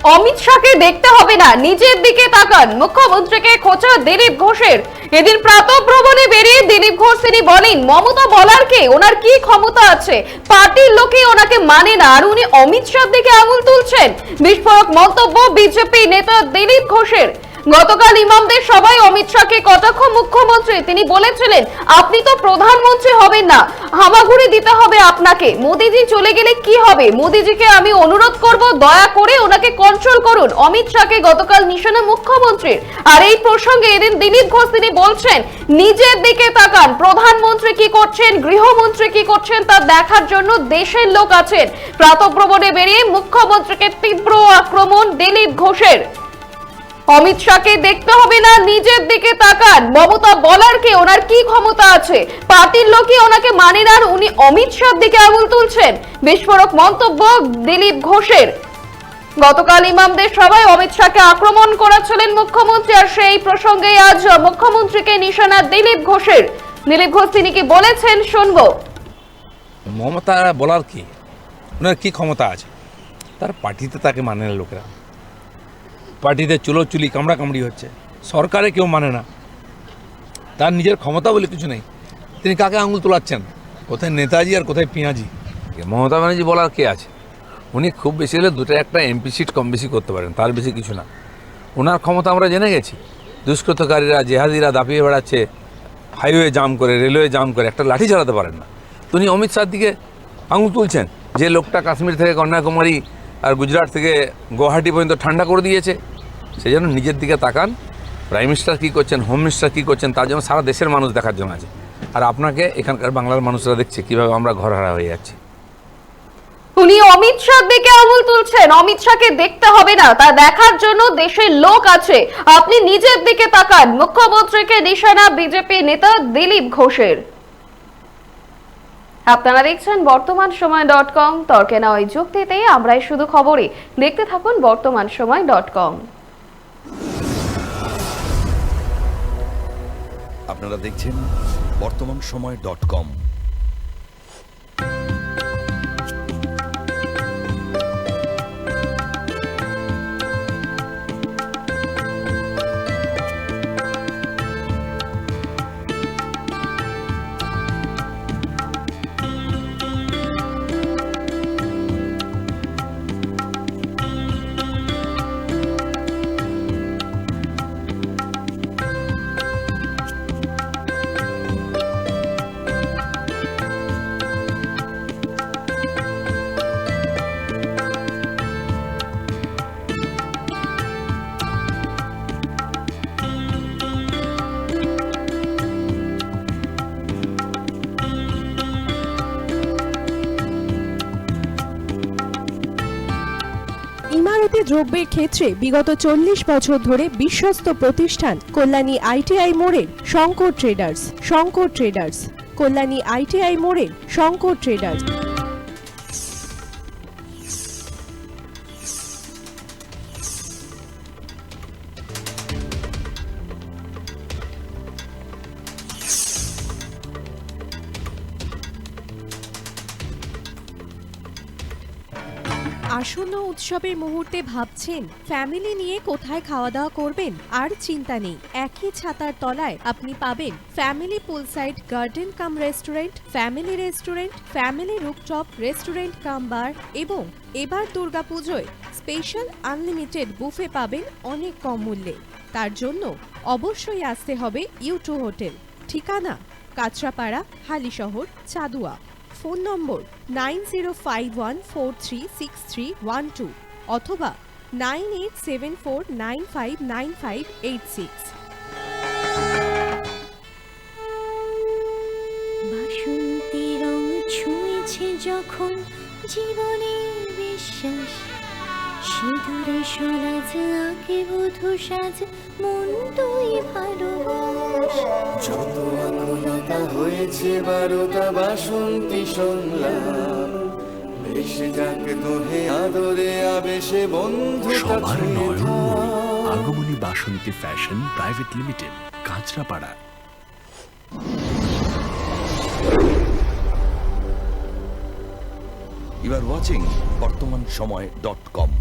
অমিত শাহকে দেখতে হবে না, নিজের দিকে তাকান, মুখ্যমন্ত্রীকে খোঁচা দিলীপ ঘোষের। এদিন প্রাতঃভ্রমণে বেরিয়ে দিলীপ ঘোষ তিনি বলেন মমতা বলার কে, ওনার কি ক্ষমতা আছে, পার্টির লোকে ওনাকে মানে না, আর উনি অমিত শাহর দিকে আঙুল তুলছেন। বিস্ফোরক মন্তব্য বিজেপি নেতা দিলীপ ঘোষের। গতকাল ইমামদের সবাই অমিত শাহকে কটাক্ষ মুখ্যমন্ত্রী, তিনি বলেছিলেন আপনি তো প্রধানমন্ত্রী হবেন না, হামাগুড়ি দিতে হবে আপনাকে, মোদিজি চলে গেলে কি হবে, মোদিজিকে আমি অনুরোধ করব দয়া করে ওনাকে কন্ট্রোল করুন। অমিত শাহকে গতকাল নিশানা মুখ্যমন্ত্রীর। আর এই প্রসঙ্গে এদিন দিলীপ ঘোষ তিনি বলছেন নিজের দিকে তাকান, প্রধানমন্ত্রী কি করছেন, গৃহমন্ত্রী কি করছেন তা দেখার জন্য দেশের লোক আছেন। প্রাতঃভ্রমণে বেরিয়ে মুখ্যমন্ত্রীকে তীব্র আক্রমণ দিলীপ ঘোষের। অমিত শাহকে দেখতে হবে না, নিজের দিকে তাকান, মমতা বলার কে, ওনার কি ক্ষমতা আছে, পার্টির লোকই ওনাকে মানে না, উনি অমিত শাহর দিকে আঙুল তুলছেন। বিস্ফোরক মন্তব্য দিলীপ ঘোষের। গতকাল ইমামদের সবাই অমিত শাহকে আক্রমণ করেছিলেন মুখ্যমন্ত্রী, আর সেই প্রসঙ্গে আজ মুখ্যমন্ত্রীকে নিশানা দিলীপ ঘোষের। দিলীপ ঘোষ তিনি কি বলেছেন শুনবো। মমতা বলার কি, ওনার কি ক্ষমতা আছে, তার পার্টিতে তাকে মানে না লোকেরা, পার্টিতে চুলোচুলি কামড়াকামড়ি হচ্ছে, সরকারে কেউ মানে না, তার নিজের ক্ষমতা বলে কিছু নেই। তিনি কাকে আঙুল তোলাচ্ছেন, কোথায় নেতাজি আর কোথায় পিঁয়াজি? মমতা ব্যানার্জি বলার কে আছে? উনি খুব বেশি হলে দুটো একটা এমপি সিট কম বেশি করতে পারেন, তার বেশি কিছু না। ওনার ক্ষমতা আমরা জেনে গেছি। দুষ্কৃতকারীরা জেহাদিরা দাপিয়ে বেড়াচ্ছে, হাইওয়ে জাম করে, রেলওয়ে জাম করে, একটা লাঠি চালাতে পারেন না। উনি অমিত শাহর দিকে আঙুল তুলছেন, যে লোকটা কাশ্মীর থেকে কন্যাকুমারী আর গুজরাট থেকে গুয়াহাটি পর্যন্ত ঠান্ডা করে দিয়েছে। সেই জন্য নিজের দিকে তাকান, প্রাইম মিনিস্টার কী করছেন, হোম মিনিস্টার কী করছেন, তার জন্য সারা দেশের মানুষ দেখার জন্য আছে। আর আপনাকে এখানকার বাংলার মানুষরা দেখছে কীভাবে আমরা ঘরহারা হয়ে যাচ্ছি। উনি অমিত শাহর দিকে আঙুল তুলছেন, অমিত শাহকে দেখতে হবে না, তা দেখার জন্য দেশের লোক আছে, আপনি নিজের দিকে তাকান, মুখ্যমন্ত্রীকে নিশানা বিজেপি নেতা দিলীপ ঘোষের। আপনারা দেখছেন বর্তমান সময় .com, তর্কে না ওই যুক্তিতে আমরাই শুধু খবরে। দেখতে থাকুন বর্তমান সময় .com। আপনারা দেখছেন বর্তমান সময় .com। ইমারতি দ্রব্যের ক্ষেত্রে বিগত 40 বছর ধরে বিশ্বস্ত প্রতিষ্ঠান কল্যাণী ITI মোড়ের শঙ্কর ট্রেডার্স, কল্যাণী ITI মোড়ের শঙ্কর ট্রেডার্স। আসন্ন উৎসবের মুহূর্তে ভাবছেন ফ্যামিলি নিয়ে কোথায় খাওয়া দাওয়া করবেন? আর চিন্তা নেই, একই ছাতার তলায় আপনি পাবেন family poolside garden cum restaurant, family rooftop restaurant cum bar, এবং এবার দুর্গাপুজোয় স্পেশাল আনলিমিটেড বুফে পাবেন অনেক কম মূল্যে। তার জন্য অবশ্যই আসতে হবে U2 হোটেল। ঠিকানা কাঁচরাপাড়া, হালিশহর, চাদুয়া। ফোন নম্বর 9051436312 অথবা 9874959586। বাসন্তী রং ছুঁয়েছে যখন জীবনের বিশ্বাস, সিঁদুরে সরাজ আঁকে বধূ সাজ, মন তুই ভালোবাস। যত আকুলতা হয়েছে বারোটা বাসন্তী সংলাপ, ভেসে যাক দোহে আদরে আবেশে বন্ধু। সবার নয়নমণি Agomoni Basanti fashion private limited, Kanchrapara. You are watching বর্তমান সময় .com।